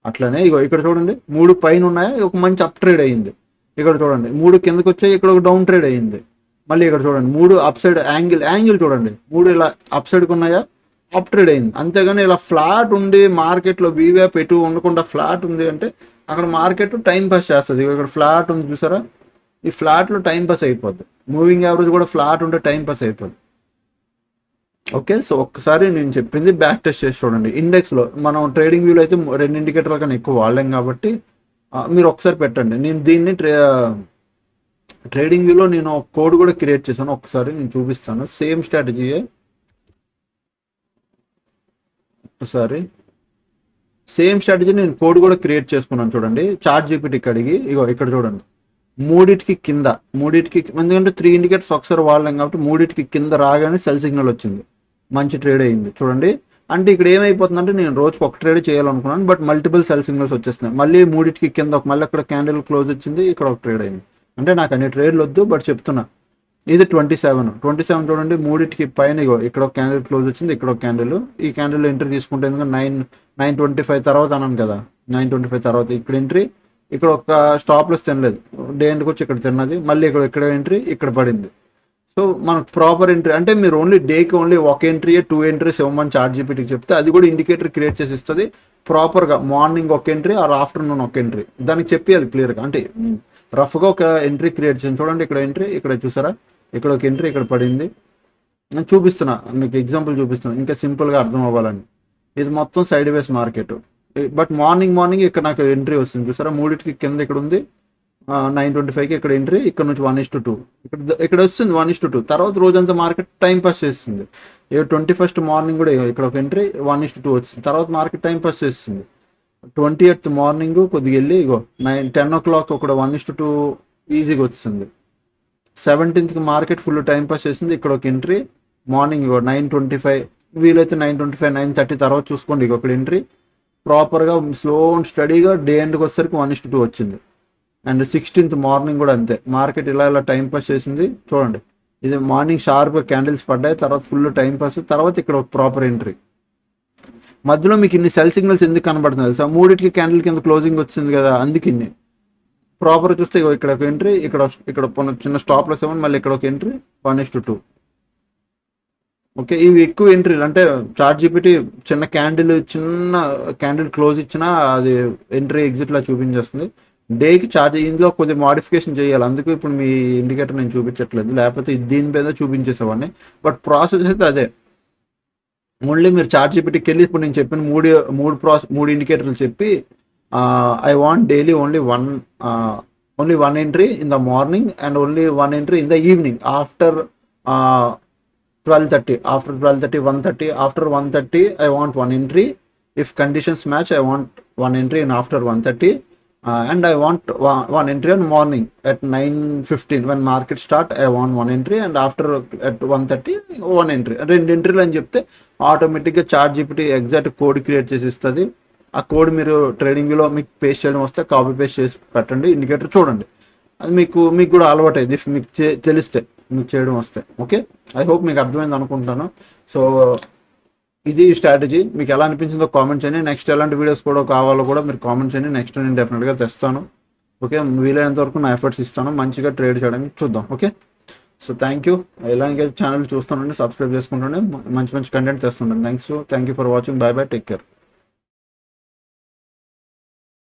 అట్లనే ఇక్కడ చూడండి, 3 పైన ఉన్నాయా, ఒక మంచి అప్ ట్రేడ్ అయ్యింది. ఇక్కడ చూడండి, 3 కిందకి వచ్చాయి, ఇక్కడ ఒక డౌన్ ట్రేడ్ అయ్యింది. మళ్ళీ ఇక్కడ చూడండి, 3 అప్ సైడ్ యాంగిల్ చూడండి, 3 ఇలా అప్ సైడ్కి ఉన్నాయా, అప్ ట్రేడ్ అయింది. అంతేగాని ఇలా ఫ్లాట్ ఉండి మార్కెట్లో వీవ్యాప్ ఎటు ఉండకుండా ఫ్లాట్ ఉంది అంటే అక్కడ మార్కెట్ టైం పాస్ చేస్తుంది. ఇక్కడ ఫ్లాట్ ఉంది చూసారా, ఈ ఫ్లాట్లో టైం పాస్ అయిపోద్ది. మూవింగ్ యావరేజ్ కూడా ఫ్లాట్ ఉంటే టైం పాస్ అయిపోద్ది. ఓకే, సో ఒక్కసారి నేను చెప్పింది బ్యాక్ టెస్ట్ చేసి చూడండి. ఇండెక్స్లో మనం ట్రేడింగ్ వ్యూలో అయితే 2 ఇండికేటర్ల కన్నా ఎక్కువ వాడలేం కాబట్టి మీరు ఒకసారి పెట్టండి. నేను దీన్ని ట్రేడింగ్ వ్యూలో నేను ఒక కోడ్ కూడా క్రియేట్ చేశాను, ఒకసారి నేను చూపిస్తాను. సేమ్ స్ట్రాటజీయే. ఒకసారి సేమ్ స్ట్రాటజీ నేను కోడ్ కూడా క్రియేట్ చేసుకున్నాను చూడండి. చాట్ జీపీటీకి అడిగి ఇక్కడ చూడండి, మూడింటికి ఎందుకంటే 3 ఇండికేటర్స్ ఒకసారి వాడలేం కాబట్టి 3 కింద రాగానే సెల్ సిగ్నల్ వచ్చింది, మంచి ట్రేడ్ అయింది చూడండి. అంటే ఇక్కడ ఏమైపోతుందంటే నేను రోజుకి ఒక ట్రేడ్ చేయాలనుకున్నాను, బట్ మల్టిపుల్ సెల్ సిగ్నల్స్ వచ్చేస్తున్నాయి. మళ్ళీ 3 కింద మళ్ళీ అక్కడ క్యాండిల్ క్లోజ్ వచ్చింది, ఇక్కడ ఒక ట్రేడ్ అయింది. అంటే నాకు అన్ని ట్రేడ్లు వద్దు, బట్ చెప్తున్నా. ఇది 27 చూడండి, 3 పైన ఇక్కడ ఒక క్యాండిల్ క్లోజ్ వచ్చింది, ఇక్కడ ఒక క్యాండిల్, ఈ క్యాండిల్ ఎంట్రీ తీసుకుంటే ఎందుకంటే 9:25 తర్వాత అన్నాను కదా, 9:25 తర్వాత ఇక్కడ ఎంట్రీ, ఇక్కడ ఒక స్టాప్ లాస్ తినలేదు, డే ఎండ్కి వచ్చి ఇక్కడ తిన్నది, మళ్ళీ ఇక్కడ ఎంట్రీ, ఇక్కడ పడింది. సో మనకు ప్రాపర్ ఎంట్రీ అంటే మీరు ఓన్లీ డేకి ఓన్లీ ఒక ఎంట్రీ 2 ఎంట్రీస్ ఇవ్వమని చార్ట్ జీపీటీకి చెప్తే అది కూడా ఇండికేటర్ క్రియేట్ చేసి ఇస్తుంది ప్రాపర్గా. మార్నింగ్ ఒక ఎంట్రీ ఆర్ ఆఫ్టర్నూన్ ఒక ఎంట్రీ దానికి చెప్పేయాలి క్లియర్గా. అంటే రఫ్గా ఒక ఎంట్రీ క్రియేట్ చేయండి. చూడండి ఇక్కడ ఎంట్రీ ఇక్కడ చూసారా, ఇక్కడ ఒక ఎంట్రీ ఇక్కడ పడింది. నేను చూపిస్తున్నా మీకు ఎగ్జాంపుల్ చూపిస్తున్నా ఇంకా సింపుల్గా అర్థం అవ్వాలని. ఇది మొత్తం side ways market. But morning ఇక్కడ నాకు ఎంట్రీ వస్తుంది చూసారా, మూడింటికి కింద ఇక్కడ ఉంది 9:25కి ఇక్కడ ఎంట్రీ, ఇక్కడ నుంచి 1:2 ఇక్కడ వస్తుంది 1:2. తర్వాత రోజంతా మార్కెట్ టైం పాస్ చేస్తుంది. 21st మార్నింగ్ కూడా ఇక్కడ ఒక ఎంట్రీ 1:2 వచ్చింది. తర్వాత మార్కెట్ టైం పాస్ చేస్తుంది. 28th మార్నింగ్ కొద్దిగా వెళ్ళి ఇగో 10 o'clock ఒక 1:2 ఈజీగా వచ్చింది. 17th market full time pass చేసింది. ఇక్కడ ఒక ఎంట్రీ మార్నింగ్ ఇగో 9:25, వీలైతే 9:25 9:30 తర్వాత చూసుకోండి. ఇక ఒక ఎంట్రీ ప్రాపర్గా స్లో అండ్ స్టడీగా డే ఎండ్కి వచ్చేసరికి 1:2 వచ్చింది. అండ్ 16th మార్నింగ్ కూడా అంతే, మార్కెట్ ఇలా టైం పాస్ చేసింది. చూడండి ఇది మార్నింగ్ షార్ప్గా క్యాండిల్స్ పడ్డాయి, తర్వాత ఫుల్ టైం పాస్, తర్వాత ఇక్కడ ఒక ప్రాపర్ ఎంట్రీ. మధ్యలో మీకు ఇన్ని సెల్ సిగ్నల్స్ ఎందుకు కనబడుతుంది తెలుసా, మూడింటికి క్యాండిల్ కింద క్లోజింగ్ వచ్చింది కదా అందుకు ఇన్ని. ప్రాపర్ చూస్తే ఇక్కడ ఒక ఎంట్రీ, ఇక్కడ చిన్న స్టాప్ లాస్ ఏమని, మళ్ళీ ఇక్కడ ఒక ఎంట్రీ 1:2. ఓకే, ఇవి ఎక్కువ ఎంట్రీలు. అంటే చార్ట్ జీపీటీ చిన్న క్యాండిల్ క్లోజ్ ఇచ్చినా అది ఎంట్రీ ఎగ్జిట్ లా చూపించేస్తుంది. డేకి చార్జ్ ఇందులో కొద్దిగా మాడిఫికేషన్ చేయాలి, అందుకు ఇప్పుడు మీ ఇండికేటర్ నేను చూపించట్లేదు, లేకపోతే దీని మీద చూపించేసేవాడిని. బట్ ప్రాసెస్ అయితే అదే. ఓన్లీ మీరు చార్ట్ జీపీటీకి వెళ్ళి ఇప్పుడు నేను చెప్పిన మూడు ఇండికేటర్లు చెప్పి I want daily only one entry in the morning and only one entry in the evening after 12:30, after 12:30 1:30, after 1:30 I want one entry, if conditions match I want one entry in after 1:30, and I want one entry on morning at 9:15 when market start I want one entry, and after at 1:30 one entry. రెండు ఎంట్రీలు అని చెప్తే ఆటోమేటిక్గా chat GPT exact code create చేసి ఇస్తుంది. ఆ కోడ్ మీరు ట్రేడింగ్ వ్యూలో మీకు పేస్ట్ చేయడం వస్తే కాపీ పేస్ట్ చేసి పెట్టండి, ఇండికేటర్ చూడండి. అది మీకు కూడా అలవాటు అయింది మీకు తెలిస్తే, మీకు చేయడం వస్తే. ఓకే, ఐ హోప్ మీకు అర్థమైంది అనుకుంటాను. సో ఇది స్ట్రాటజీ. మీకు ఎలా అనిపించిందో కామెంట్ చేయండి. నెక్స్ట్ ఎలాంటి వీడియోస్ కూడా కావాలో కూడా మీరు కామెంట్ చేయండి. నెక్స్ట్ నేను డెఫినెట్గా తెస్తాను. ఓకే, వీలైనంత వరకు నా ఎఫర్ట్స్ ఇస్తాను మంచిగా ట్రేడ్ చేయడానికి చూద్దాం. Okay, so thank you. ఇలాంటి ఛానల్ చూస్తానండి, సబ్స్క్రైబ్ చేసుకుంటాను, మంచి కంటెంట్ తెస్తుంటాను. Thank you for watching. Bye bye, take care.